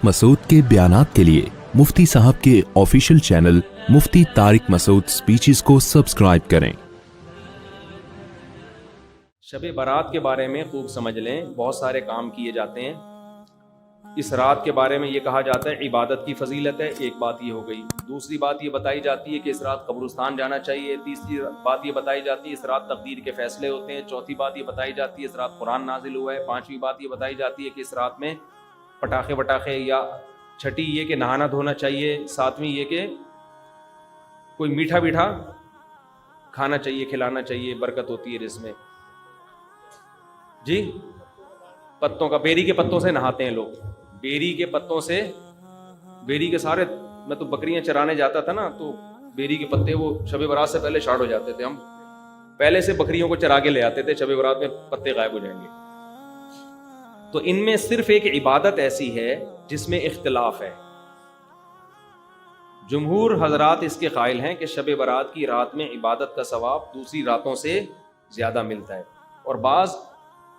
مسعود کے بیانات کے لیے مفتی صاحب کے آفیشیل چینل مفتی طارق مسعود سپیچز کو سبسکرائب کریں۔ شب برات کے بارے میں خوب سمجھ لیں، بہت سارے کام کیے جاتے ہیں۔ اس رات کے بارے میں یہ کہا جاتا ہے عبادت کی فضیلت ہے، ایک بات یہ ہو گئی۔ دوسری بات یہ بتائی جاتی ہے کہ اس رات قبرستان جانا چاہیے۔ تیسری بات یہ بتائی جاتی ہے اس رات تقدیر کے فیصلے ہوتے ہیں۔ چوتھی بات یہ بتائی جاتی ہے اس رات قرآن نازل ہوا ہے۔ پانچویں بات یہ بتائی جاتی ہے کہ اس رات میں پٹاخے وٹاخے، یا چھٹی یہ کہ نہانا دھونا چاہیے۔ ساتویں یہ کہ کوئی میٹھا میٹھا کھانا چاہیے، کھلانا چاہیے، برکت ہوتی ہے رزق میں۔ جی پتوں کا، بیری کے پتوں سے نہاتے ہیں لوگ، بیری کے پتوں سے، بیری کے سارے، میں تو بکریاں چرانے جاتا تھا نا، تو بیری کے پتے وہ شب برات سے پہلے شارٹ ہو جاتے تھے، ہم پہلے سے بکریوں کو چرا کے لے آتے تھے، شب برات میں پتے غائب ہو جائیں گے۔ تو ان میں صرف ایک عبادت ایسی ہے جس میں اختلاف ہے۔ جمہور حضرات اس کے قائل ہیں کہ شب برات کی رات میں عبادت کا ثواب دوسری راتوں سے زیادہ ملتا ہے، اور بعض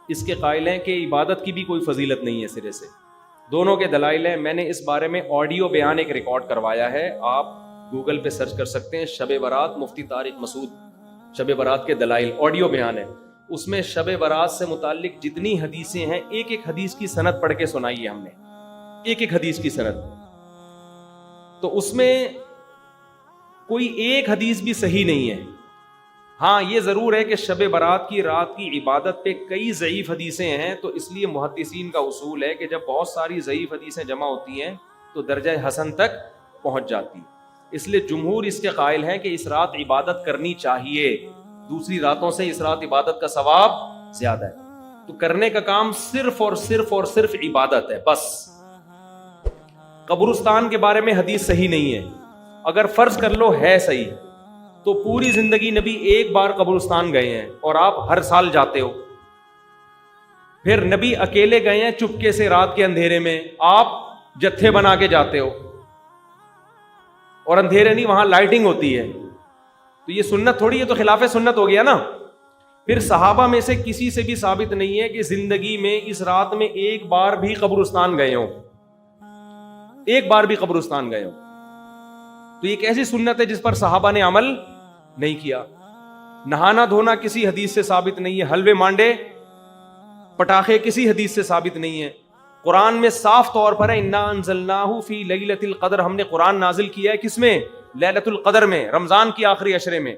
اس کے قائل ہیں کہ عبادت کی بھی کوئی فضیلت نہیں ہے سرے سے۔ دونوں کے دلائل ہیں۔ میں نے اس بارے میں آڈیو بیان ایک ریکارڈ کروایا ہے، آپ گوگل پہ سرچ کر سکتے ہیں، شب برات مفتی طارق مسعود، شب برات کے دلائل، آڈیو بیان ہے۔ اس میں شب برات سے متعلق جتنی حدیثیں ہیں، ایک ایک حدیث کی سند پڑھ کے سنائی ہے ہم نے، ایک ایک حدیث کی سند۔ تو اس میں کوئی ایک حدیث بھی صحیح نہیں ہے۔ ہاں یہ ضرور ہے کہ شب برات کی رات کی عبادت پہ کئی ضعیف حدیثیں ہیں، تو اس لیے محدثین کا اصول ہے کہ جب بہت ساری ضعیف حدیثیں جمع ہوتی ہیں تو درجہ حسن تک پہنچ جاتی۔ اس لیے جمہور اس کے قائل ہیں کہ اس رات عبادت کرنی چاہیے، دوسری راتوں سے اس رات عبادت کا ثواب زیادہ ہے۔ تو کرنے کا کام صرف اور صرف اور صرف عبادت ہے بس۔ قبرستان کے بارے میں حدیث صحیح نہیں ہے۔ اگر فرض کر لو ہے صحیح، تو پوری زندگی نبی ایک بار قبرستان گئے ہیں اور آپ ہر سال جاتے ہو۔ پھر نبی اکیلے گئے ہیں چپکے سے رات کے اندھیرے میں، آپ جتھے بنا کے جاتے ہو، اور اندھیرے نہیں، وہاں لائٹنگ ہوتی ہے، تو یہ سنت تھوڑی ہے، تو خلاف سنت ہو گیا نا۔ پھر صحابہ میں سے کسی سے بھی ثابت نہیں ہے کہ زندگی میں اس رات میں ایک بار بھی قبرستان گئے ہوں، ایک بار بھی قبرستان گئے ہوں۔ تو یہ ایک ایسی سنت ہے جس پر صحابہ نے عمل نہیں کیا۔ نہانا دھونا کسی حدیث سے ثابت نہیں ہے، حلوے مانڈے پٹاخے کسی حدیث سے ثابت نہیں ہے۔ قرآن میں صاف طور پر ہے انا انزلناہ فی لیلۃ القدر، ہم نے قرآن نازل کیا ہے کس میں؟ لیلۃ القدر میں، رمضان کی آخری عشرے میں۔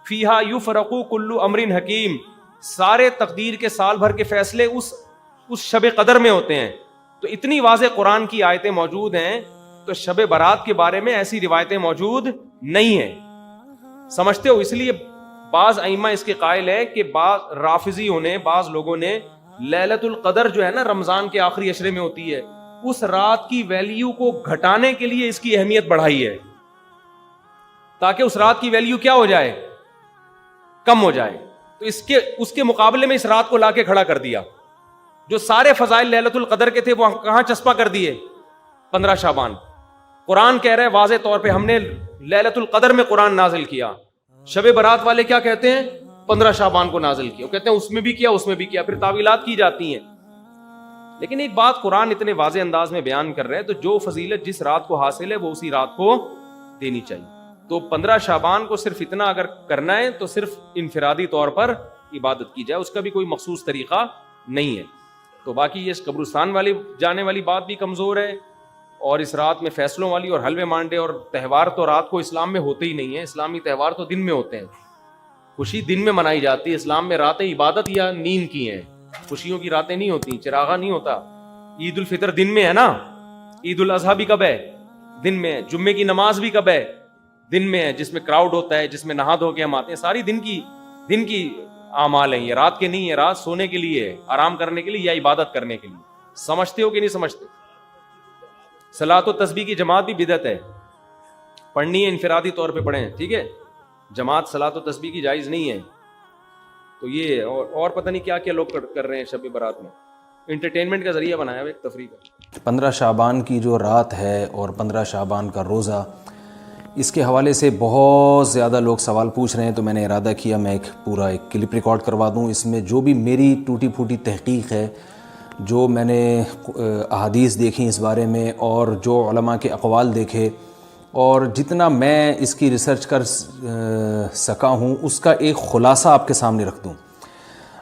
فیہا یفرق کل امر حکیم، سارے تقدیر کے سال بھر کے فیصلے اس شب قدر میں ہوتے ہیں۔ تو اتنی واضح قرآن کی آیتیں موجود ہیں، تو شب برات کے بارے میں ایسی روایتیں موجود نہیں ہیں، سمجھتے ہو؟ اس لیے بعض ائمہ اس کے قائل ہے کہ بعض رافضیوں نے، بعض لوگوں نے لیلۃ القدر جو ہے نا رمضان کے آخری عشرے میں ہوتی ہے، اس رات کی ویلیو کو گھٹانے کے لیے اس کی اہمیت بڑھائی ہے، تاکہ اس رات کی ویلیو کیا ہو جائے؟ کم ہو جائے۔ تو اس کے مقابلے میں اس رات کو لا کے کھڑا کر دیا۔ جو سارے فضائل لیلۃ القدر کے تھے وہ کہاں چسپاں کر دیے؟ 15 شعبان۔ قرآن کہہ رہے ہیں واضح طور پہ ہم نے لیلۃ القدر میں قرآن نازل کیا۔ شب برات والے کیا کہتے ہیں؟ 15 شعبان کو نازل کیا۔ وہ کہتے ہیں اس میں بھی کیا، اس میں بھی کیا، پھر تعویلات کی جاتی ہیں۔ لیکن ایک بات قرآن اتنے واضح انداز میں بیان کر رہے ہیں، تو جو فضیلت جس رات کو حاصل ہے وہ اسی رات کو دینی چاہیے۔ تو 15 شعبان کو صرف اتنا اگر کرنا ہے تو صرف انفرادی طور پر عبادت کی جائے، اس کا بھی کوئی مخصوص طریقہ نہیں ہے۔ تو باقی یہ قبرستان والی جانے والی بات بھی کمزور ہے، اور اس رات میں فیصلوں والی اور حلوے مانڈے اور تہوار تو رات کو اسلام میں ہوتے ہی نہیں ہیں۔ اسلامی تہوار تو دن میں ہوتے ہیں، خوشی دن میں منائی جاتی ہے۔ اسلام میں راتیں عبادت یا نیند کی ہیں، خوشیوں کی راتیں نہیں ہوتی، چراغا نہیں ہوتا۔ عید الفطر دن میں ہے نا، عید الاضحیٰ بھی کب ہے؟ دن میں ہے۔ جمعے کی نماز بھی کب ہے؟ دن میں ہے، جس میں کراؤڈ ہوتا ہے، جس میں نہا دھو کے ہم آتے ہیں، ساری دن کی اعمال ہیں، یہ رات کے نہیں ہے۔ رات سونے کے لیے ہے، آرام کرنے کے لیے یا عبادت کرنے کے لیے۔ سمجھتے ہو کہ نہیں سمجھتے؟ صلاۃ و تسبیح کی جماعت بھی بدعت ہے، پڑھنی ہے انفرادی طور پہ پڑھیں، ٹھیک ہے؟ جماعت صلاۃ و تسبیح کی جائز نہیں ہے۔ تو یہ اور پتہ نہیں کیا کیا لوگ کر رہے ہیں شب برات میں، انٹرٹینمنٹ کا ذریعہ بنایا ہوا، ایک تفریح کا۔ 15 شعبان کی جو رات ہے اور 15 شعبان کا روزہ، اس کے حوالے سے بہت زیادہ لوگ سوال پوچھ رہے ہیں، تو میں نے ارادہ کیا میں ایک پورا کلپ ریکارڈ کروا دوں۔ اس میں جو بھی میری ٹوٹی پھوٹی تحقیق ہے جو میں نے احادیث دیکھی اس بارے میں اور جو علماء کے اقوال دیکھے اور جتنا میں اس کی ریسرچ کر سکا ہوں اس کا ایک خلاصہ آپ کے سامنے رکھ دوں.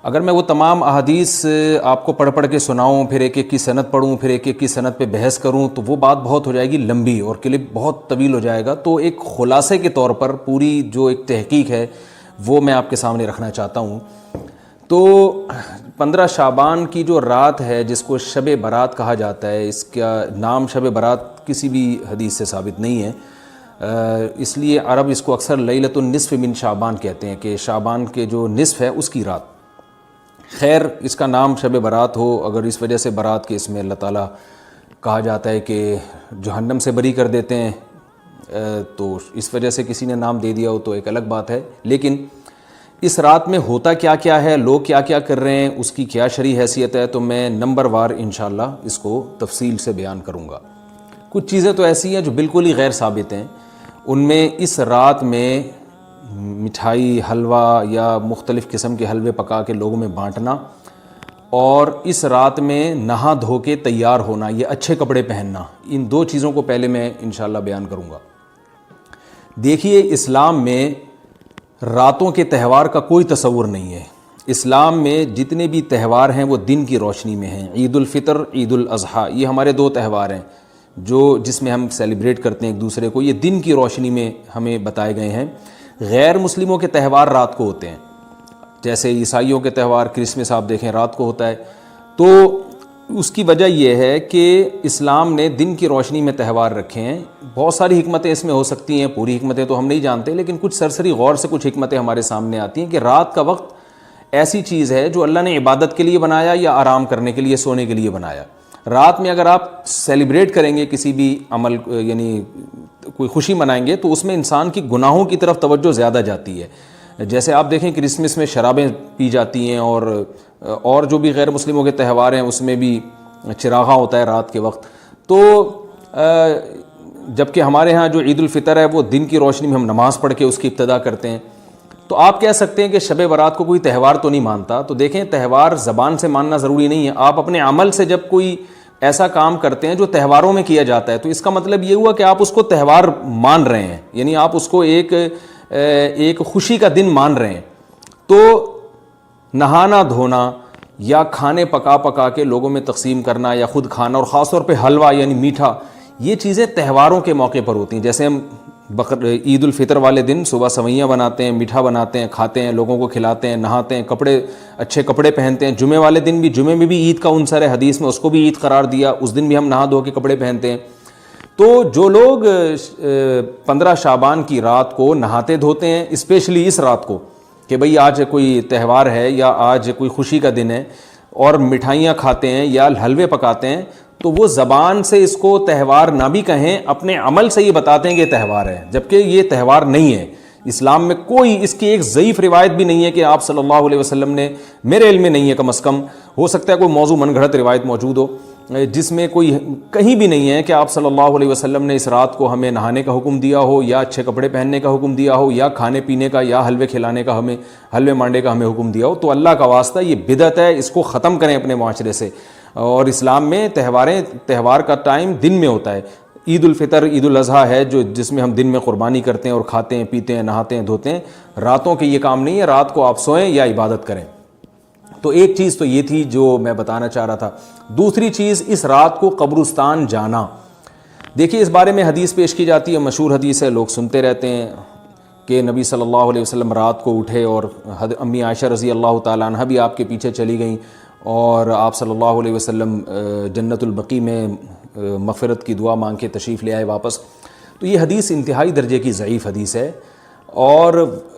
اگر میں وہ تمام احادیث آپ کو پڑھ کے سناؤں، پھر ایک ایک کی سند پڑھوں، پھر ایک ایک کی سند پہ بحث کروں، تو وہ بات بہت ہو جائے گی لمبی اور کلپ بہت طویل ہو جائے گا. تو ایک خلاصے کے طور پر پوری جو ایک تحقیق ہے وہ میں آپ کے سامنے رکھنا چاہتا ہوں. تو 15 شعبان کی جو رات ہے جس کو شب برات کہا جاتا ہے، اس کا نام شب برات کسی بھی حدیث سے ثابت نہیں ہے، اس لیے عرب اس کو اکثر لیلۃ النصف من شعبان کہتے ہیں کہ شعبان کے جو نصف ہے اس کی رات. خیر، اس کا نام شب برات ہو اگر اس وجہ سے برات کے اس میں اللہ تعالیٰ کہا جاتا ہے کہ جہنم سے بری کر دیتے ہیں، تو اس وجہ سے کسی نے نام دے دیا ہو تو ایک الگ بات ہے. لیکن اس رات میں ہوتا کیا کیا ہے، لوگ کیا کیا کر رہے ہیں، اس کی کیا شرعی حیثیت ہے، تو میں نمبر وار انشاءاللہ اس کو تفصیل سے بیان کروں گا. کچھ چیزیں تو ایسی ہیں جو بالکل ہی غیر ثابت ہیں. ان میں اس رات میں مٹھائی، حلوہ یا مختلف قسم کے حلوے پکا کے لوگوں میں بانٹنا، اور اس رات میں نہا دھو کے تیار ہونا، یہ اچھے کپڑے پہننا، ان دو چیزوں کو پہلے میں انشاءاللہ بیان کروں گا. دیکھیے، اسلام میں راتوں کے تہوار کا کوئی تصور نہیں ہے. اسلام میں جتنے بھی تہوار ہیں وہ دن کی روشنی میں ہیں. عید الفطر، عید الاضحیٰ، یہ ہمارے دو تہوار ہیں جس میں ہم سیلیبریٹ کرتے ہیں ایک دوسرے کو، یہ دن کی روشنی میں ہمیں بتائے گئے ہیں. غیر مسلموں کے تہوار رات کو ہوتے ہیں، جیسے عیسائیوں کے تہوار کرسمس آپ دیکھیں رات کو ہوتا ہے. تو اس کی وجہ یہ ہے کہ اسلام نے دن کی روشنی میں تہوار رکھے ہیں. بہت ساری حکمتیں اس میں ہو سکتی ہیں، پوری حکمتیں تو ہم نہیں جانتے، لیکن کچھ سرسری غور سے کچھ حکمتیں ہمارے سامنے آتی ہیں کہ رات کا وقت ایسی چیز ہے جو اللہ نے عبادت کے لیے بنایا یا آرام کرنے کے لیے، سونے کے لیے بنایا. رات میں اگر آپ سیلیبریٹ کریں گے کسی بھی عمل، یعنی کوئی خوشی منائیں گے، تو اس میں انسان کی گناہوں کی طرف توجہ زیادہ جاتی ہے. جیسے آپ دیکھیں کرسمس میں شرابیں پی جاتی ہیں، اور جو بھی غیر مسلموں کے تہوار ہیں اس میں بھی چراغاں ہوتا ہے رات کے وقت. تو جبکہ ہمارے ہاں جو عید الفطر ہے وہ دن کی روشنی میں ہم نماز پڑھ کے اس کی ابتدا کرتے ہیں. تو آپ کہہ سکتے ہیں کہ شب برات کو کوئی تہوار تو نہیں مانتا. تو دیکھیں، تہوار زبان سے ماننا ضروری نہیں ہے. آپ اپنے عمل سے جب کوئی ایسا کام کرتے ہیں جو تہواروں میں کیا جاتا ہے، تو اس کا مطلب یہ ہوا کہ آپ اس کو تہوار مان رہے ہیں، یعنی آپ اس کو ایک خوشی کا دن مان رہے ہیں. تو نہانا دھونا یا کھانے پکا کے لوگوں میں تقسیم کرنا یا خود کھانا، اور خاص طور پہ حلوہ یعنی میٹھا، یہ چیزیں تہواروں کے موقع پر ہوتی ہیں. جیسے ہم عید الفطر والے دن صبح سوئیاں بناتے ہیں، میٹھا بناتے ہیں، کھاتے ہیں، لوگوں کو کھلاتے ہیں، نہاتے ہیں، اچھے کپڑے پہنتے ہیں. جمعے والے دن بھی، جمعے میں بھی عید کا عنصر ہے حدیث میں، اس کو بھی عید قرار دیا، اس دن بھی ہم نہا دھو کے کپڑے پہنتے ہیں. تو جو لوگ 15 شعبان کی رات کو نہاتے دھوتے ہیں، اسپیشلی اس رات کو کہ بھئی آج کوئی تہوار ہے یا آج کوئی خوشی کا دن ہے، اور مٹھائیاں کھاتے ہیں یا حلوے پکاتے ہیں، تو وہ زبان سے اس کو تہوار نہ بھی کہیں، اپنے عمل سے یہ بتاتے ہیں کہ یہ تہوار ہے، جبکہ یہ تہوار نہیں ہے. اسلام میں کوئی اس کی ایک ضعیف روایت بھی نہیں ہے کہ آپ صلی اللہ علیہ وسلم نے، میرے علم میں نہیں ہے کم از کم، ہو سکتا ہے کوئی موضوع من گھڑت روایت موجود ہو جس میں کوئی کہیں بھی نہیں ہے کہ آپ صلی اللہ علیہ وسلم نے اس رات کو ہمیں نہانے کا حکم دیا ہو، یا اچھے کپڑے پہننے کا حکم دیا ہو، یا کھانے پینے کا یا حلوے کھلانے کا، ہمیں حلوے مانڈے کا ہمیں حکم دیا ہو. تو اللہ کا واسطہ یہ بدعت ہے، اس کو ختم کریں اپنے معاشرے سے. اور اسلام میں تہوار کا ٹائم دن میں ہوتا ہے. عید الفطر، عید الاضحیٰ ہے جس میں ہم دن میں قربانی کرتے ہیں اور کھاتے ہیں، پیتے ہیں، نہاتے ہیں، دھوتے ہیں. راتوں کے یہ کام نہیں ہے، رات کو آپ سوئیں یا عبادت کریں. تو ایک چیز تو یہ تھی جو میں بتانا چاہ رہا تھا. دوسری چیز، اس رات کو قبرستان جانا. دیکھیے، اس بارے میں حدیث پیش کی جاتی ہے، مشہور حدیث ہے، لوگ سنتے رہتے ہیں کہ نبی صلی اللہ علیہ وسلم رات کو اٹھے اور امی عائشہ رضی اللہ تعالیٰ عنہ بھی آپ کے پیچھے چلی گئیں، اور آپ صلی اللہ علیہ وسلم جنت البقیع میں مغفرت کی دعا مانگ کے تشریف لے آئے واپس. تو یہ حدیث انتہائی درجے کی ضعیف حدیث ہے. اور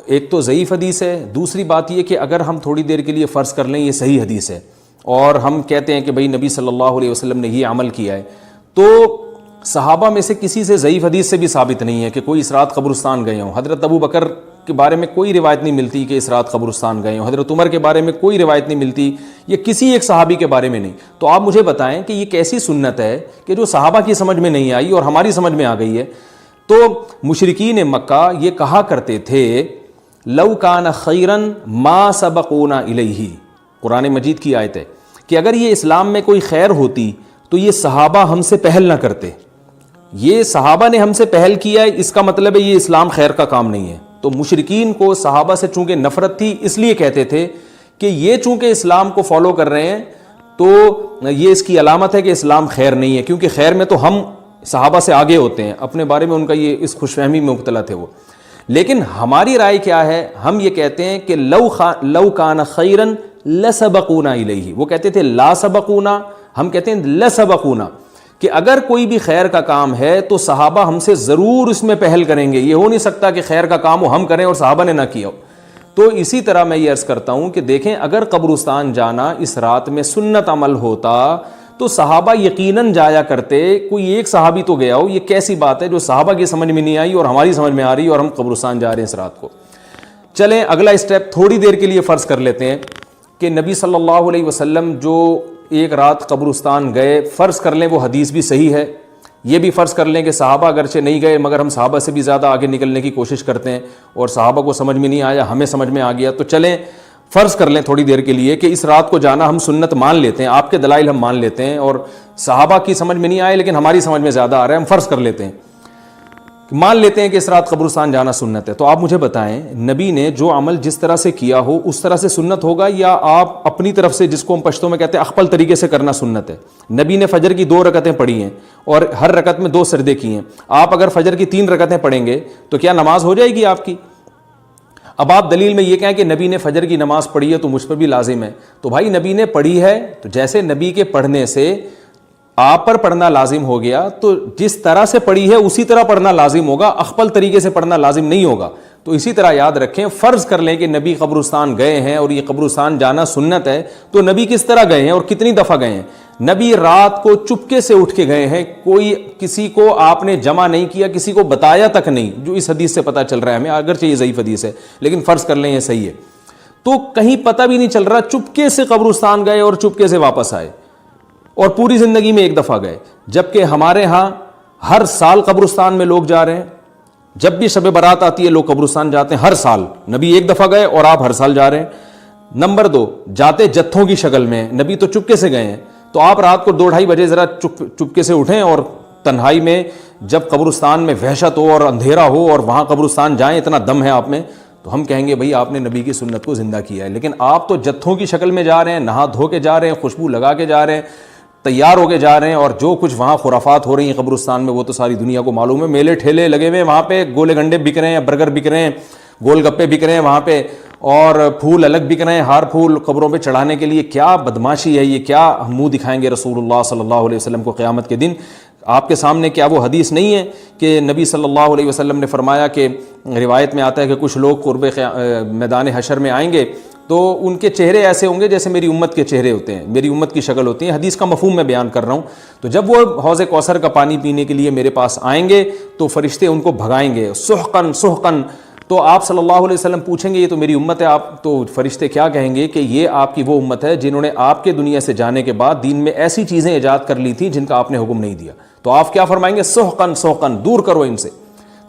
ایک تو ضعیف حدیث ہے، دوسری بات یہ کہ اگر ہم تھوڑی دیر کے لیے فرض کر لیں یہ صحیح حدیث ہے، اور ہم کہتے ہیں کہ بھئی نبی صلی اللہ علیہ وسلم نے یہ عمل کیا ہے، تو صحابہ میں سے کسی سے ضعیف حدیث سے بھی ثابت نہیں ہے کہ کوئی اس رات قبرستان گئے ہوں. حضرت ابو بکر کے بارے میں کوئی روایت نہیں ملتی کہ اس رات قبرستان گئے ہوں. حضرت عمر کے بارے میں کوئی روایت نہیں ملتی، یہ کسی ایک صحابی کے بارے میں نہیں. تو آپ مجھے بتائیں کہ یہ کیسی سنت ہے کہ جو صحابہ کی سمجھ میں نہیں آئی اور ہماری سمجھ میں آ گئی ہے. تو مشرکین مکہ یہ کہا کرتے تھے، لو کان خیرن ما سبقونا الیہ، قرآن مجید کی آیت ہے کہ اگر یہ اسلام میں کوئی خیر ہوتی تو یہ صحابہ ہم سے پہل نہ کرتے. یہ صحابہ نے ہم سے پہل کیا ہے، اس کا مطلب ہے یہ اسلام خیر کا کام نہیں ہے. تو مشرکین کو صحابہ سے چونکہ نفرت تھی، اس لیے کہتے تھے کہ یہ چونکہ اسلام کو فالو کر رہے ہیں تو یہ اس کی علامت ہے کہ اسلام خیر نہیں ہے، کیونکہ خیر میں تو ہم صحابہ سے آگے ہوتے ہیں. اپنے بارے میں ان کا یہ اس خوش فہمی میں مبتلا تھے وہ. لیکن ہماری رائے کیا ہے؟ ہم یہ کہتے ہیں کہ لو کان خیرن لسبقونا الیہ. وہ کہتے تھے لا سبقونا، ہم کہتے ہیں لسبقونا، کہ اگر کوئی بھی خیر کا کام ہے تو صحابہ ہم سے ضرور اس میں پہل کریں گے. یہ ہو نہیں سکتا کہ خیر کا کام ہم کریں اور صحابہ نے نہ کیا ہو. تو اسی طرح میں یہ عرض کرتا ہوں کہ دیکھیں، اگر قبرستان جانا اس رات میں سنت عمل ہوتا تو صحابہ یقیناً جایا کرتے. کوئی ایک صحابی تو گیا ہو. یہ کیسی بات ہے جو صحابہ کی سمجھ میں نہیں آئی اور ہماری سمجھ میں آ رہی اور ہم قبرستان جا رہے ہیں اس رات کو. چلیں اگلا اسٹیپ تھوڑی دیر کے لیے فرض کر لیتے ہیں کہ نبی صلی اللہ علیہ وسلم جو ایک رات قبرستان گئے، فرض کر لیں وہ حدیث بھی صحیح ہے. یہ بھی فرض کر لیں کہ صحابہ اگرچہ نہیں گئے مگر ہم صحابہ سے بھی زیادہ آگے نکلنے کی کوشش کرتے ہیں اور صحابہ کو سمجھ میں نہیں آیا، ہمیں سمجھ میں آ گیا. تو چلیں فرض کر لیں تھوڑی دیر کے لیے کہ اس رات کو جانا ہم سنت مان لیتے ہیں. آپ کے دلائل ہم مان لیتے ہیں اور صحابہ کی سمجھ میں نہیں آئے لیکن ہماری سمجھ میں زیادہ آ رہا ہے. ہم فرض کر لیتے ہیں، مان لیتے ہیں کہ اس رات قبرستان جانا سنت ہے. تو آپ مجھے بتائیں، نبی نے جو عمل جس طرح سے کیا ہو اس طرح سے سنت ہوگا، یا آپ اپنی طرف سے، جس کو ہم پشتوں میں کہتے ہیں اخپل طریقے سے کرنا سنت ہے؟ نبی نے فجر کی 2 رکعتیں پڑھی ہیں اور ہر رکعت میں 2 سجدے کیے ہیں. آپ اگر فجر کی 3 رکعتیں پڑھیں گے تو کیا نماز ہو جائے گی آپ کی؟ اب آپ دلیل میں یہ کہیں کہ نبی نے فجر کی نماز پڑھی ہے تو مجھ پر بھی لازم ہے. تو بھائی نبی نے پڑھی ہے تو جیسے نبی کے پڑھنے سے آپ پر پڑھنا لازم ہو گیا تو جس طرح سے پڑھی ہے اسی طرح پڑھنا لازم ہوگا، اخپل طریقے سے پڑھنا لازم نہیں ہوگا. تو اسی طرح یاد رکھیں، فرض کر لیں کہ نبی قبرستان گئے ہیں اور یہ قبرستان جانا سنت ہے، تو نبی کس طرح گئے ہیں اور کتنی دفعہ گئے ہیں؟ نبی رات کو چپکے سے اٹھ کے گئے ہیں. کوئی کسی کو آپ نے جمع نہیں کیا، کسی کو بتایا تک نہیں، جو اس حدیث سے پتہ چل رہا ہے ہمیں. اگرچہ یہ ضعیف حدیث ہے لیکن فرض کر لیں یہ صحیح ہے. تو کہیں پتہ بھی نہیں چل رہا، چپکے سے قبرستان گئے اور چپکے سے واپس آئے اور پوری زندگی میں ایک دفعہ گئے. جبکہ ہمارے ہاں ہر سال قبرستان میں لوگ جا رہے ہیں. جب بھی شب برات آتی ہے لوگ قبرستان جاتے ہیں ہر سال. نبی ایک دفعہ گئے اور آپ ہر سال جا رہے ہیں. نمبر 2، جاتے جتھوں کی شکل میں. نبی تو چپکے سے گئے ہیں، تو آپ رات کو 2-2:30 بجے ذرا چپکے سے اٹھیں اور تنہائی میں جب قبرستان میں وحشت ہو اور اندھیرا ہو اور وہاں قبرستان جائیں، اتنا دم ہے آپ میں، تو ہم کہیں گے بھئی آپ نے نبی کی سنت کو زندہ کیا ہے. لیکن آپ تو جتھوں کی شکل میں جا رہے ہیں، نہا دھو کے جا رہے ہیں، خوشبو لگا کے جا رہے ہیں، تیار ہو کے جا رہے ہیں، اور جو کچھ وہاں خرافات ہو رہی ہیں قبرستان میں وہ تو ساری دنیا کو معلوم ہے. میلے ٹھیلے لگے ہوئے ہیں وہاں پہ، گولے گنڈے بک رہے ہیں، برگر بک رہے ہیں، گول گپے بک رہے ہیں وہاں پہ، اور پھول الگ بک رہے ہیں، ہار پھول قبروں پہ چڑھانے کے لیے. کیا بدماشی ہے یہ! کیا منہ دکھائیں گے رسول اللہ صلی اللہ علیہ وسلم کو قیامت کے دن؟ آپ کے سامنے کیا وہ حدیث نہیں ہے کہ نبی صلی اللہ علیہ وسلم نے فرمایا کہ روایت میں آتا ہے کہ کچھ لوگ قرب میدان حشر میں آئیں گے تو ان کے چہرے ایسے ہوں گے جیسے میری امت کے چہرے ہوتے ہیں، میری امت کی شکل ہوتی ہے. حدیث کا مفہوم میں بیان کر رہا ہوں. تو جب وہ حوض کوثر کا پانی پینے کے لیے میرے پاس آئیں گے تو فرشتے ان کو بھگائیں گے، سحقن سحقن. تو آپ صلی اللہ علیہ وسلم پوچھیں گے یہ تو میری امت ہے، آپ تو فرشتے کیا کہیں گے کہ یہ آپ کی وہ امت ہے جنہوں نے آپ کے دنیا سے جانے کے بعد دین میں ایسی چیزیں ایجاد کر لی تھیں جن کا آپ نے حکم نہیں دیا. تو آپ کیا فرمائیں گے؟ سحقن سحقن، دور کرو ان سے.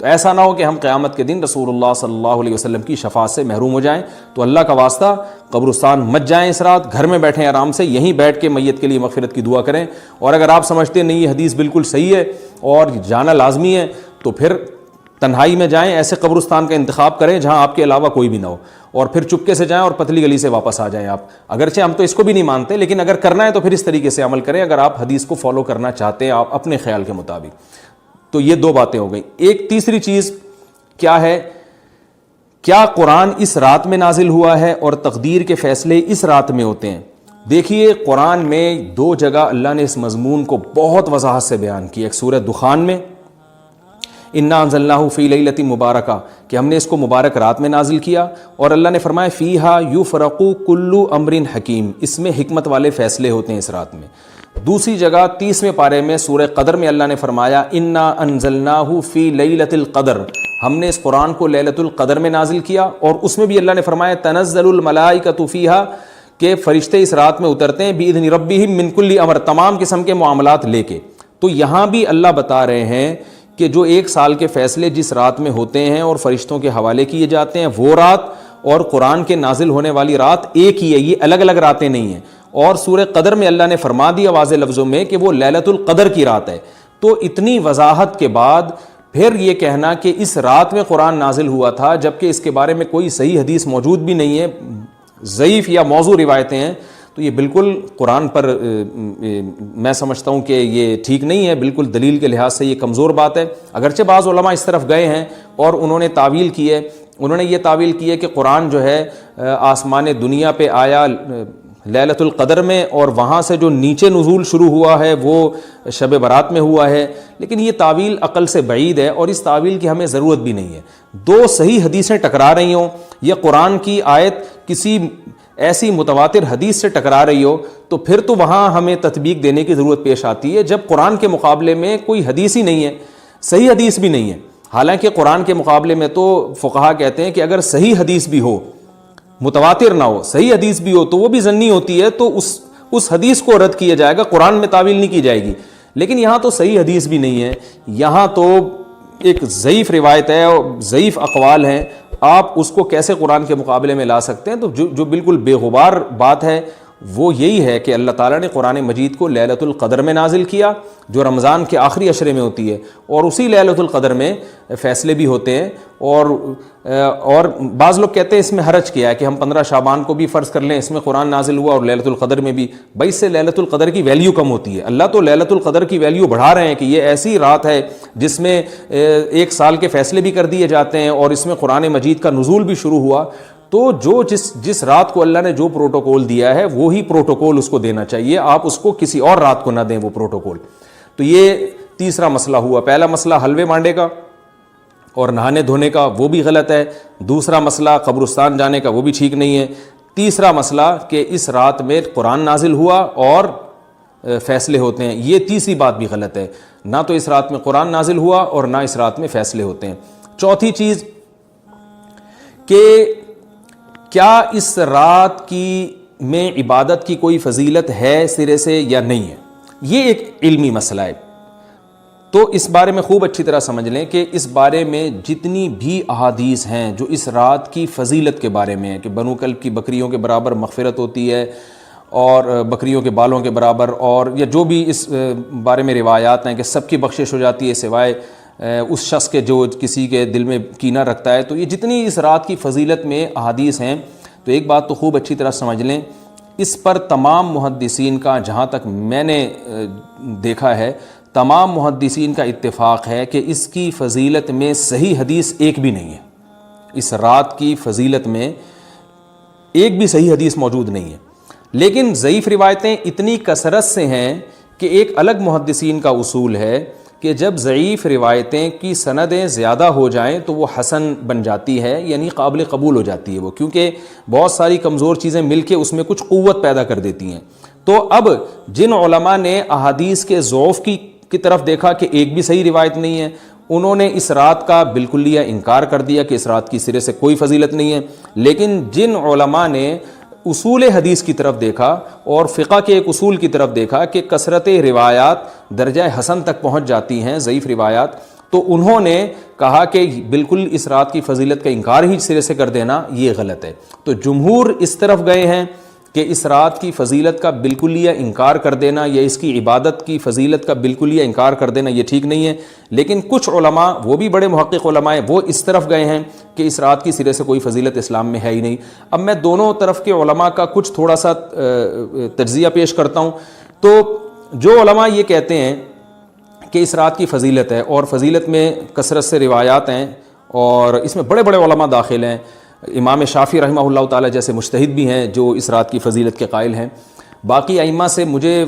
تو ایسا نہ ہو کہ ہم قیامت کے دن رسول اللہ صلی اللہ علیہ وسلم کی شفاعت سے محروم ہو جائیں. تو اللہ کا واسطہ قبرستان مت جائیں اس رات، گھر میں بیٹھیں آرام سے، یہیں بیٹھ کے میت کے لیے مغفرت کی دعا کریں. اور اگر آپ سمجھتے نہیں یہ حدیث بالکل صحیح ہے اور جانا لازمی ہے تو پھر تنہائی میں جائیں، ایسے قبرستان کا انتخاب کریں جہاں آپ کے علاوہ کوئی بھی نہ ہو، اور پھر چپکے سے جائیں اور پتلی گلی سے واپس آ جائیں آپ. اگرچہ ہم تو اس کو بھی نہیں مانتے لیکن اگر کرنا ہے تو پھر اس طریقے سے عمل کریں اگر آپ حدیث کو فالو کرنا چاہتے ہیں آپ اپنے خیال کے مطابق. تو یہ 2 باتیں ہو گئیں. ایک تیسری چیز کیا ہے؟ کیا قرآن اس رات میں نازل ہوا ہے اور تقدیر کے فیصلے اس رات میں ہوتے ہیں؟ دیکھیے قرآن میں 2 جگہ اللہ نے اس مضمون کو بہت وضاحت سے بیان کیا. ایک سورہ دخان میں انا انزلناہ فی لیلۃ مبارکہ کہ ہم نے اس کو مبارک رات میں نازل کیا، اور اللہ نے فرمایا فیہا یفرق کل امر حکیم، اس میں حکمت والے فیصلے ہوتے ہیں اس رات میں. دوسری جگہ 30ویں پارے میں سورہ قدر میں اللہ نے فرمایا انا انزلناہ فی لیلۃ القدر، ہم نے اس قرآن کو لیلۃ القدر میں نازل کیا، اور اس میں بھی اللہ نے فرمایا تنزل الملائکۃ فیہا کہ فرشتے اس رات میں اترتے ہیں باذن ربہم من کل امر، تمام قسم کے معاملات لے کے. تو یہاں بھی اللہ بتا رہے ہیں کہ جو 1 سال کے فیصلے جس رات میں ہوتے ہیں اور فرشتوں کے حوالے کیے جاتے ہیں وہ رات اور قرآن کے نازل ہونے والی رات ایک ہی ہے، یہ الگ الگ راتیں نہیں ہیں. اور سورہ قدر میں اللہ نے فرما دیا واضح لفظوں میں کہ وہ لیلۃ القدر کی رات ہے. تو اتنی وضاحت کے بعد پھر یہ کہنا کہ اس رات میں قرآن نازل ہوا تھا جبکہ اس کے بارے میں کوئی صحیح حدیث موجود بھی نہیں ہے، ضعیف یا موضوع روایتیں ہیں، تو یہ بالکل قرآن پر میں سمجھتا ہوں کہ یہ ٹھیک نہیں ہے، بالکل دلیل کے لحاظ سے یہ کمزور بات ہے. اگرچہ بعض علماء اس طرف گئے ہیں اور انہوں نے تعویل کی ہے، انہوں نے یہ تعویل کی ہے کہ قرآن جو ہے آسمان دنیا پہ آیا لیلۃ القدر میں، اور وہاں سے جو نیچے نزول شروع ہوا ہے وہ شب برات میں ہوا ہے، لیکن یہ تعویل عقل سے بعید ہے اور اس تعویل کی ہمیں ضرورت بھی نہیں ہے. دو صحیح حدیثیں ٹکرا رہی ہوں یا قرآن کی آیت کسی ایسی متواتر حدیث سے ٹکرا رہی ہو تو پھر تو وہاں ہمیں تطبیق دینے کی ضرورت پیش آتی ہے، جب قرآن کے مقابلے میں کوئی حدیث ہی نہیں ہے، صحیح حدیث بھی نہیں ہے. حالانکہ قرآن کے مقابلے میں تو فقہا کہتے ہیں کہ اگر صحیح حدیث بھی ہو، متواتر نہ ہو، صحیح حدیث بھی ہو تو وہ بھی ظنی ہوتی ہے، تو اس حدیث کو رد کیا جائے گا، قرآن میں تعویل نہیں کی جائے گی. لیکن یہاں تو صحیح حدیث بھی نہیں ہے، یہاں تو ایک ضعیف روایت ہے اور ضعیف اقوال ہیں، آپ اس کو کیسے قرآن کے مقابلے میں لا سکتے ہیں؟ تو جو بالکل بے غبار بات ہے وہ یہی ہے کہ اللہ تعالیٰ نے قرآن مجید کو لیلۃ القدر میں نازل کیا، جو رمضان کے آخری عشرے میں ہوتی ہے، اور اسی لیلۃ القدر میں فیصلے بھی ہوتے ہیں. اور بعض لوگ کہتے ہیں اس میں حرج کیا ہے کہ ہم 15 شعبان کو بھی فرض کر لیں، اس میں قرآن نازل ہوا اور لیلۃ القدر میں بھی. بھائی اس سے لیلۃ القدر کی ویلیو کم ہوتی ہے. اللہ تو لیلۃ القدر کی ویلیو بڑھا رہے ہیں کہ یہ ایسی رات ہے جس میں ایک سال کے فیصلے بھی کر دیے جاتے ہیں اور اس میں قرآن مجید کا نزول بھی شروع ہوا. تو جس رات کو اللہ نے جو پروٹوکول دیا ہے وہی پروٹوکول اس کو دینا چاہیے، آپ اس کو کسی اور رات کو نہ دیں وہ پروٹوکول. تو یہ تیسرا مسئلہ ہوا. پہلا مسئلہ حلوے مانڈے کا اور نہانے دھونے کا، وہ بھی غلط ہے. دوسرا مسئلہ قبرستان جانے کا، وہ بھی ٹھیک نہیں ہے. تیسرا مسئلہ کہ اس رات میں قرآن نازل ہوا اور فیصلے ہوتے ہیں، یہ تیسری بات بھی غلط ہے. نہ تو اس رات میں قرآن نازل ہوا اور نہ اس رات میں فیصلے ہوتے ہیں. چوتھی چیز کہ کیا اس رات کی میں عبادت کی کوئی فضیلت ہے سرے سے یا نہیں ہے، یہ ایک علمی مسئلہ ہے. تو اس بارے میں خوب اچھی طرح سمجھ لیں کہ اس بارے میں جتنی بھی احادیث ہیں جو اس رات کی فضیلت کے بارے میں ہیں کہ بنو کلب کی بکریوں کے برابر مغفرت ہوتی ہے اور بکریوں کے بالوں کے برابر، اور یا جو بھی اس بارے میں روایات ہیں کہ سب کی بخشش ہو جاتی ہے سوائے اس شخص کے جو کسی کے دل میں کینہ رکھتا ہے، تو یہ جتنی اس رات کی فضیلت میں احادیث ہیں، تو ایک بات تو خوب اچھی طرح سمجھ لیں، اس پر تمام محدثین کا، جہاں تک میں نے دیکھا ہے، تمام محدثین کا اتفاق ہے کہ اس کی فضیلت میں صحیح حدیث ایک بھی نہیں ہے. اس رات کی فضیلت میں ایک بھی صحیح حدیث موجود نہیں ہے. لیکن ضعیف روایتیں اتنی کثرت سے ہیں کہ ایک الگ محدثین کا اصول ہے کہ جب ضعیف روایتیں کی سندیں زیادہ ہو جائیں تو وہ حسن بن جاتی ہے، یعنی قابل قبول ہو جاتی ہے وہ، کیونکہ بہت ساری کمزور چیزیں مل کے اس میں کچھ قوت پیدا کر دیتی ہیں. تو اب جن علماء نے احادیث کے ضعف کی طرف دیکھا کہ ایک بھی صحیح روایت نہیں ہے، انہوں نے اس رات کا بالکلیہ انکار کر دیا کہ اس رات کی سرے سے کوئی فضیلت نہیں ہے. لیکن جن علماء نے اصول حدیث کی طرف دیکھا اور فقہ کے ایک اصول کی طرف دیکھا کہ کثرت روایات درجہ حسن تک پہنچ جاتی ہیں ضعیف روایات، تو انہوں نے کہا کہ بالکل اس رات کی فضیلت کا انکار ہی سرے سے کر دینا یہ غلط ہے. تو جمہور اس طرف گئے ہیں کہ اس رات کی فضیلت کا بالکلیہ انکار کر دینا یا اس کی عبادت کی فضیلت کا بالکلیہ انکار کر دینا یہ ٹھیک نہیں ہے. لیکن کچھ علماء، وہ بھی بڑے محقق علماء ہیں، وہ اس طرف گئے ہیں کہ اس رات کی سرے سے کوئی فضیلت اسلام میں ہے ہی نہیں. اب میں دونوں طرف کے علماء کا کچھ تھوڑا سا تجزیہ پیش کرتا ہوں. تو جو علماء یہ کہتے ہیں کہ اس رات کی فضیلت ہے اور فضیلت میں کثرت سے روایات ہیں اور اس میں بڑے بڑے علماء داخل ہیں، امام شافعی رحمہ اللہ تعالیٰ جیسے مجتہد بھی ہیں جو اس رات کی فضیلت کے قائل ہیں. باقی ائمہ سے مجھے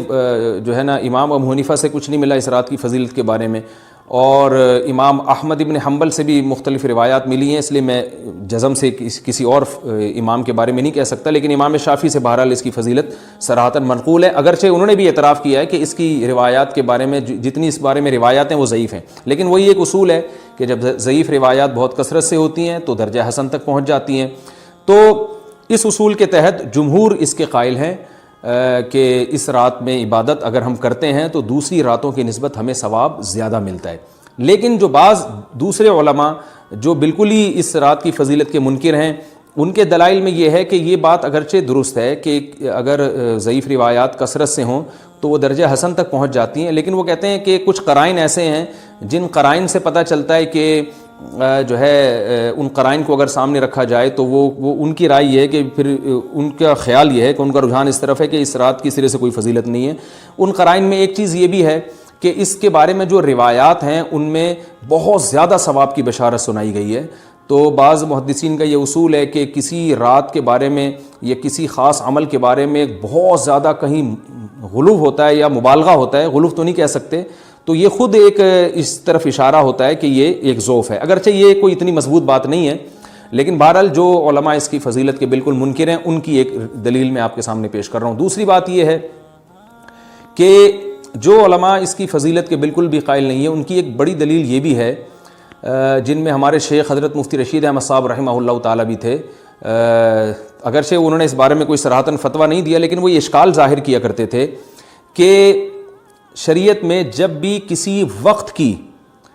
جو ہے نا امام ابو حنیفہ سے کچھ نہیں ملا اس رات کی فضیلت کے بارے میں، اور امام احمد ابن حنبل سے بھی مختلف روایات ملی ہیں، اس لیے میں جزم سے کسی اور امام کے بارے میں نہیں کہہ سکتا. لیکن امام شافعی سے بہرحال اس کی فضیلت صراحتاً منقول ہے، اگرچہ انہوں نے بھی اعتراف کیا ہے کہ اس کی روایات کے بارے میں جتنی اس بارے میں روایات ہیں وہ ضعیف ہیں. لیکن وہی ایک اصول ہے کہ جب ضعیف روایات بہت کثرت سے ہوتی ہیں تو درجہ حسن تک پہنچ جاتی ہیں. تو اس اصول کے تحت جمہور اس کے قائل ہیں کہ اس رات میں عبادت اگر ہم کرتے ہیں تو دوسری راتوں کی نسبت ہمیں ثواب زیادہ ملتا ہے. لیکن جو بعض دوسرے علماء جو بالکل ہی اس رات کی فضیلت کے منکر ہیں، ان کے دلائل میں یہ ہے کہ یہ بات اگرچہ درست ہے کہ اگر ضعیف روایات کثرت سے ہوں تو وہ درجہ حسن تک پہنچ جاتی ہیں، لیکن وہ کہتے ہیں کہ کچھ قرائن ایسے ہیں جن قرائن سے پتہ چلتا ہے کہ جو ہے ان قرائن کو اگر سامنے رکھا جائے تو وہ ان کی رائے یہ ہے کہ پھر ان کا خیال یہ ہے کہ ان کا رجحان اس طرف ہے کہ اس رات کی سرے سے کوئی فضیلت نہیں ہے۔ ان قرائن میں ایک چیز یہ بھی ہے کہ اس کے بارے میں جو روایات ہیں ان میں بہت زیادہ ثواب کی بشارت سنائی گئی ہے۔ تو بعض محدثین کا یہ اصول ہے کہ کسی رات کے بارے میں یا کسی خاص عمل کے بارے میں بہت زیادہ کہیں غلو ہوتا ہے یا مبالغہ ہوتا ہے، غلو تو نہیں کہہ سکتے، تو یہ خود ایک اس طرف اشارہ ہوتا ہے کہ یہ ایک ضعف ہے، اگرچہ یہ کوئی اتنی مضبوط بات نہیں ہے، لیکن بہرحال جو علماء اس کی فضیلت کے بالکل منکر ہیں ان کی ایک دلیل میں آپ کے سامنے پیش کر رہا ہوں۔ دوسری بات یہ ہے کہ جو علماء اس کی فضیلت کے بالکل بھی قائل نہیں ہیں ان کی ایک بڑی دلیل یہ بھی ہے، جن میں ہمارے شیخ حضرت مفتی رشید احمد صاحب رحمہ اللہ تعالیٰ بھی تھے، اگرچہ انہوں نے اس بارے میں کوئی صراحتاً فتویٰ نہیں دیا، لیکن وہ یہ اشکال ظاہر کیا کرتے تھے کہ شریعت میں جب بھی کسی وقت کی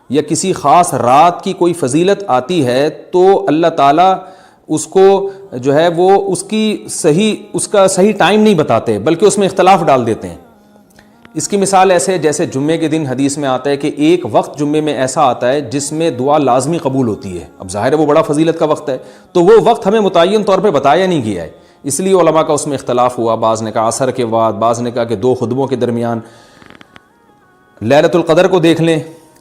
یا کسی خاص رات کی کوئی فضیلت آتی ہے تو اللہ تعالیٰ اس کو جو ہے وہ اس کا صحیح ٹائم نہیں بتاتے بلکہ اس میں اختلاف ڈال دیتے ہیں۔ اس کی مثال ایسے جیسے جمعے کے دن حدیث میں آتا ہے کہ ایک وقت جمعے میں ایسا آتا ہے جس میں دعا لازمی قبول ہوتی ہے، اب ظاہر ہے وہ بڑا فضیلت کا وقت ہے، تو وہ وقت ہمیں متعین طور پہ بتایا نہیں گیا ہے، اس لیے علماء کا اس میں اختلاف ہوا، بعض نے کہا عصر کے بعد، بعض نے کہا کہ 2 خطبوں کے درمیان۔ لیلۃ القدر کو دیکھ لیں،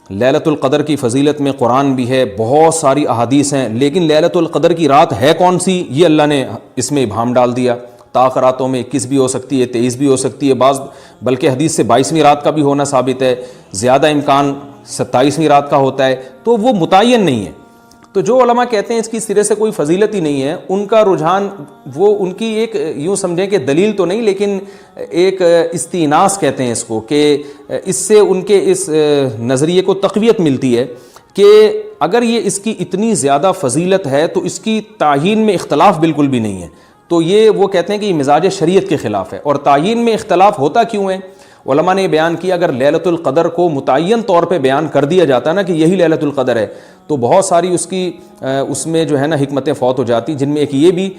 لیلۃ القدر کی فضیلت میں قرآن بھی ہے، بہت ساری احادیث ہیں، لیکن لیلۃ القدر کی رات ہے کون سی یہ اللہ نے اس میں ابہام ڈال دیا۔ طاق راتوں میں 21 بھی ہو سکتی ہے، 23 بھی ہو سکتی ہے، بعض بلکہ حدیث سے 22ویں رات کا بھی ہونا ثابت ہے، زیادہ امکان 27ویں رات کا ہوتا ہے، تو وہ متعین نہیں ہے۔ تو جو علماء کہتے ہیں اس کی سرے سے کوئی فضیلت ہی نہیں ہے، ان کا رجحان وہ ان کی ایک یوں سمجھیں کہ دلیل تو نہیں لیکن ایک استئناس کہتے ہیں اس کو، کہ اس سے ان کے اس نظریے کو تقویت ملتی ہے کہ اگر یہ اس کی اتنی زیادہ فضیلت ہے تو اس کی تعیین میں اختلاف بالکل بھی نہیں ہے، تو یہ وہ کہتے ہیں کہ یہ مزاج شریعت کے خلاف ہے۔ اور تعیین میں اختلاف ہوتا کیوں ہے؟ علماء نے یہ بیان کیا اگر لیلۃ القدر کو متعین طور پہ بیان کر دیا جاتا ہے نا کہ یہی لیلۃ القدر ہے تو بہت ساری اس میں جو ہے نا حکمتیں فوت ہو جاتی، جن میں ایک یہ بھی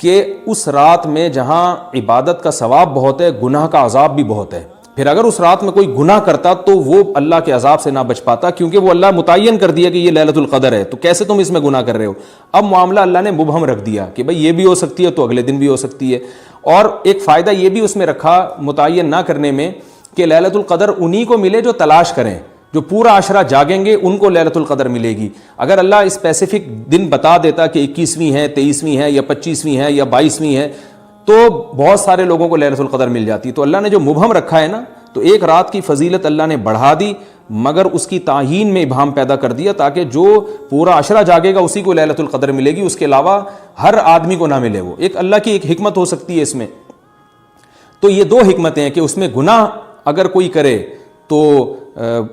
کہ اس رات میں جہاں عبادت کا ثواب بہت ہے گناہ کا عذاب بھی بہت ہے، پھر اگر اس رات میں کوئی گناہ کرتا تو وہ اللہ کے عذاب سے نہ بچ پاتا، کیونکہ وہ اللہ متعین کر دیا کہ یہ لیلۃ القدر ہے، تو کیسے تم اس میں گناہ کر رہے ہو؟ اب معاملہ اللہ نے مبہم رکھ دیا کہ بھئی یہ بھی ہو سکتی ہے تو اگلے دن بھی ہو سکتی ہے۔ اور ایک فائدہ یہ بھی اس میں رکھا متعین نہ کرنے میں کہ لیلۃ القدر انہی کو ملے جو تلاش کریں، جو پورا عشرہ جاگیں گے ان کو لیلۃ القدر ملے گی۔ اگر اللہ اسپیسیفک دن بتا دیتا کہ 21ویں ہے، 23ویں ہے یا 25ویں ہے یا 22ویں ہے تو بہت سارے لوگوں کو لیلۃ القدر مل جاتی، تو اللہ نے جو مبہم رکھا ہے نا تو ایک رات کی فضیلت اللہ نے بڑھا دی مگر اس کی تعیین میں ابہام پیدا کر دیا تاکہ جو پورا عشرہ جاگے گا اسی کو لیلۃ القدر ملے گی، اس کے علاوہ ہر آدمی کو نہ ملے۔ وہ ایک اللہ کی ایک حکمت ہو سکتی ہے اس میں۔ تو یہ 2 حکمتیں ہیں کہ اس میں گناہ اگر کوئی کرے تو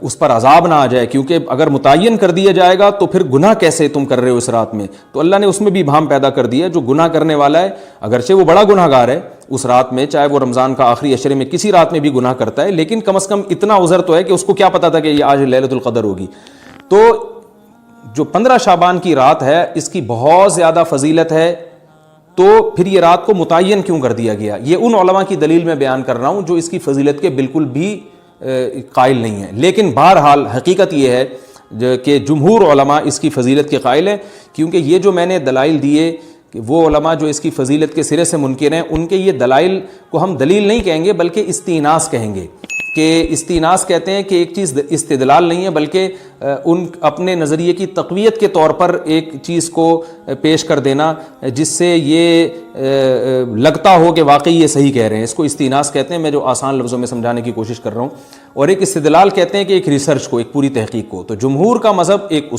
اس پر عذاب نہ آ جائے، کیونکہ اگر متعین کر دیا جائے گا تو پھر گناہ کیسے تم کر رہے ہو اس رات میں، تو اللہ نے اس میں بھی ابہام پیدا کر دیا۔ جو گناہ کرنے والا ہے اگرچہ وہ بڑا گناہ گار ہے اس رات میں، چاہے وہ رمضان کا آخری عشرے میں کسی رات میں بھی گناہ کرتا ہے، لیکن کم از کم اتنا عذر تو ہے کہ اس کو کیا پتا تھا کہ یہ آج لیلۃ القدر ہوگی۔ تو جو 15 شعبان کی رات ہے اس کی بہت زیادہ فضیلت ہے، تو پھر یہ رات کو متعین کیوں کر دیا گیا؟ یہ ان علماء کی دلیل میں بیان کر رہا ہوں جو اس کی فضیلت کے بالکل بھی قائل نہیں ہیں، لیکن بہرحال حقیقت یہ ہے کہ جمہور علماء اس کی فضیلت کے قائل ہیں، کیونکہ یہ جو میں نے دلائل دیے کہ وہ علماء جو اس کی فضیلت کے سرے سے منکر ہیں ان کے یہ دلائل کو ہم دلیل نہیں کہیں گے بلکہ استئناس کہیں گے، کہ استئناس کہتے ہیں کہ ایک چیز استدلال نہیں ہے بلکہ ان اپنے نظریے کی تقویت کے طور پر ایک چیز کو پیش کر دینا جس سے یہ لگتا ہو کہ واقعی یہ صحیح کہہ رہے ہیں، اس کو استئناس کہتے ہیں، میں جو آسان لفظوں میں سمجھانے کی کوشش کر رہا ہوں۔ اور ایک استدلال کہتے ہیں کہ ایک ریسرچ کو، ایک پوری تحقیق کو۔ تو جمہور کا مذہب ایک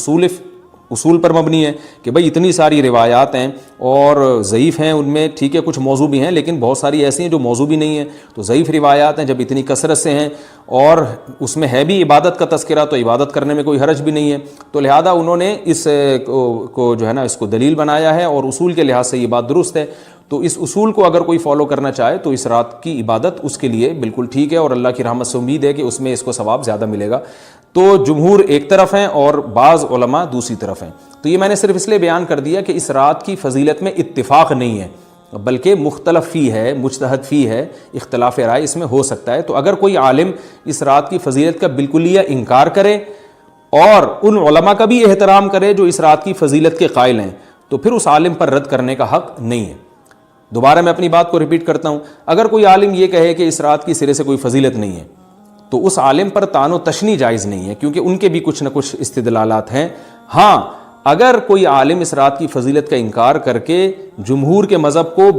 اصول پر مبنی ہے کہ بھئی اتنی ساری روایات ہیں اور ضعیف ہیں، ان میں ٹھیک ہے کچھ موضوع بھی ہیں لیکن بہت ساری ایسی ہیں جو موضوع بھی نہیں ہیں، تو ضعیف روایات ہیں جب اتنی کثرت سے ہیں اور اس میں ہے بھی عبادت کا تذکرہ تو عبادت کرنے میں کوئی حرج بھی نہیں ہے، تو لہذا انہوں نے اس کو جو ہے نا اس کو دلیل بنایا ہے اور اصول کے لحاظ سے یہ بات درست ہے۔ تو اس اصول کو اگر کوئی فالو کرنا چاہے تو اس رات کی عبادت اس کے لیے بالکل ٹھیک ہے اور اللہ کی رحمت سے امید ہے کہ اس میں اس کو ثواب زیادہ ملے گا۔ تو جمہور ایک طرف ہیں اور بعض علماء دوسری طرف ہیں۔ تو یہ میں نے صرف اس لیے بیان کر دیا کہ اس رات کی فضیلت میں اتفاق نہیں ہے، بلکہ مختلف فی ہے، مجتہد فی ہے، اختلاف رائے اس میں ہو سکتا ہے۔ تو اگر کوئی عالم اس رات کی فضیلت کا بالکلیہ انکار کرے اور ان علماء کا بھی احترام کرے جو اس رات کی فضیلت کے قائل ہیں، تو پھر اس عالم پر رد کرنے کا حق نہیں ہے۔ دوبارہ میں اپنی بات کو ریپیٹ کرتا ہوں، اگر کوئی عالم یہ کہے کہ اس رات کی سرے سے کوئی فضیلت نہیں ہے تو اس عالم پر طعن و تشنیع جائز نہیں ہے، کیونکہ ان کے بھی کچھ نہ کچھ استدلالات ہیں۔ ہاں، اگر کوئی عالم اس رات کی فضیلت کا انکار کر کے جمہور کے مذہب کو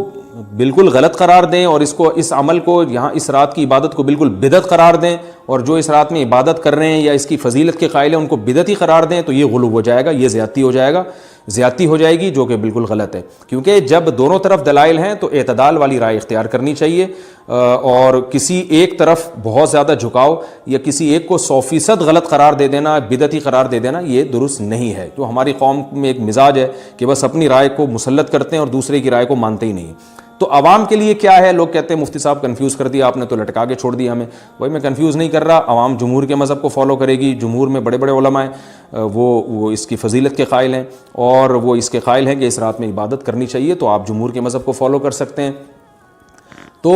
بالکل غلط قرار دیں اور اس عمل کو یہاں اس رات کی عبادت کو بالکل بدعت قرار دیں، اور جو اس رات میں عبادت کر رہے ہیں یا اس کی فضیلت کے قائل ہیں ان کو بدعتی قرار دیں، تو یہ غلو ہو جائے گا، یہ زیادتی ہو جائے گی، جو کہ بالکل غلط ہے۔ کیونکہ جب دونوں طرف دلائل ہیں تو اعتدال والی رائے اختیار کرنی چاہیے، اور کسی ایک طرف بہت زیادہ جھکاؤ یا کسی ایک کو 100% غلط قرار دے دینا، بدعتی قرار دے دینا، یہ درست نہیں ہے۔ جو ہماری قوم میں ایک مزاج ہے کہ بس اپنی رائے کو مسلط کرتے ہیں اور دوسرے کی رائے کو مانتے ہی نہیں۔ تو عوام کے لیے کیا ہے؟ لوگ کہتے ہیں مفتی صاحب کنفیوز کر دیا آپ نے، تو لٹکا کے چھوڑ دیا ہمیں۔ وہی میں کنفیوز نہیں کر رہا، عوام جمہور کے مذہب کو فالو کرے گی، جمہور میں بڑے بڑے علماء ہیں، وہ اس کی فضیلت کے قائل ہیں اور وہ اس کے قائل ہیں کہ اس رات میں عبادت کرنی چاہیے، تو آپ جمہور کے مذہب کو فالو کر سکتے ہیں۔ تو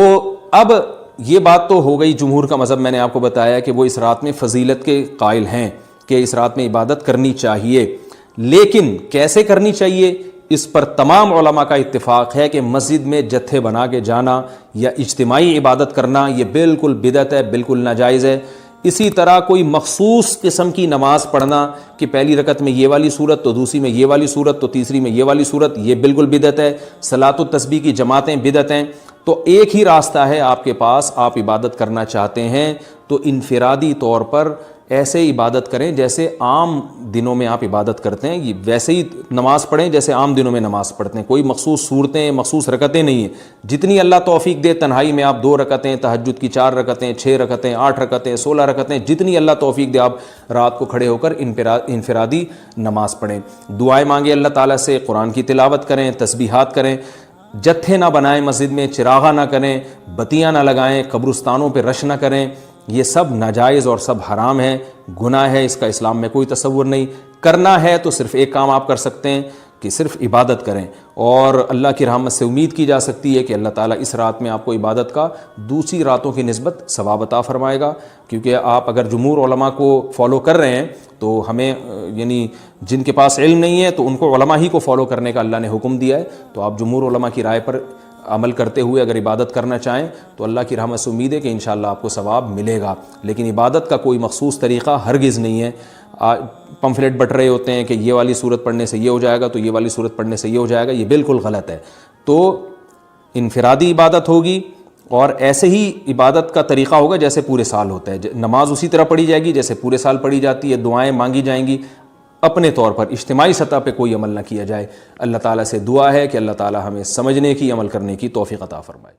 اب یہ بات تو ہو گئی، جمہور کا مذہب میں نے آپ کو بتایا کہ وہ اس رات میں فضیلت کے قائل ہیں کہ اس رات میں عبادت کرنی چاہیے، لیکن کیسے کرنی چاہیے اس پر تمام علماء کا اتفاق ہے کہ مسجد میں جتھے بنا کے جانا یا اجتماعی عبادت کرنا یہ بالکل بدعت ہے، بالکل ناجائز ہے۔ اسی طرح کوئی مخصوص قسم کی نماز پڑھنا کہ پہلی رکعت میں یہ والی صورت، تو دوسری میں یہ والی صورت، تو تیسری میں یہ والی صورت، یہ بالکل بدعت ہے۔ صلاۃ التسبیح کی جماعتیں بدعت ہیں۔ تو ایک ہی راستہ ہے آپ کے پاس، آپ عبادت کرنا چاہتے ہیں تو انفرادی طور پر ایسے عبادت کریں جیسے عام دنوں میں آپ عبادت کرتے ہیں، ویسے ہی نماز پڑھیں جیسے عام دنوں میں نماز پڑھتے ہیں۔ کوئی مخصوص صورتیں، مخصوص رکعتیں نہیں ہیں، جتنی اللہ توفیق دے۔ تنہائی میں آپ 2 رکعتیں، تہجد کی 4 رکعتیں، 6 رکعتیں، 8 رکعتیں، 16 رکعتیں، جتنی اللہ توفیق دے آپ رات کو کھڑے ہو کر انفرادی نماز پڑھیں، دعائیں مانگیں اللہ تعالیٰ سے، قرآن کی تلاوت کریں، تسبیحات کریں، جتھے نہ بنائیں مسجد میں، چراغاں نہ کریں، بتیاں نہ لگائیں، قبرستانوں پہ رش نہ کریں۔ یہ سب ناجائز اور سب حرام ہے، گناہ ہے، اس کا اسلام میں کوئی تصور نہیں۔ کرنا ہے تو صرف ایک کام آپ کر سکتے ہیں کہ صرف عبادت کریں، اور اللہ کی رحمت سے امید کی جا سکتی ہے کہ اللہ تعالیٰ اس رات میں آپ کو عبادت کا دوسری راتوں کی نسبت ثواب عطا فرمائے گا۔ کیونکہ آپ اگر جمہور علماء کو فالو کر رہے ہیں تو ہمیں یعنی جن کے پاس علم نہیں ہے تو ان کو علماء ہی کو فالو کرنے کا اللہ نے حکم دیا ہے، تو آپ جمہور علماء کی رائے پر عمل کرتے ہوئے اگر عبادت کرنا چاہیں تو اللہ کی رحمت سے امید ہے کہ انشاءاللہ آپ کو ثواب ملے گا۔ لیکن عبادت کا کوئی مخصوص طریقہ ہرگز نہیں ہے۔ پمفلیٹ بٹ رہے ہوتے ہیں کہ یہ والی صورت پڑھنے سے یہ ہو جائے گا، تو یہ والی صورت پڑھنے سے یہ ہو جائے گا، یہ بالکل غلط ہے۔ تو انفرادی عبادت ہوگی اور ایسے ہی عبادت کا طریقہ ہوگا جیسے پورے سال ہوتا ہے۔ نماز اسی طرح پڑھی جائے گی جیسے پورے سال پڑھی جاتی ہے، دعائیں مانگی جائیں گی، اپنے طور پر اجتماعی سطح پہ کوئی عمل نہ کیا جائے۔ اللہ تعالیٰ سے دعا ہے کہ اللہ تعالیٰ ہمیں سمجھنے کی، عمل کرنے کی توفیق عطا فرمائے۔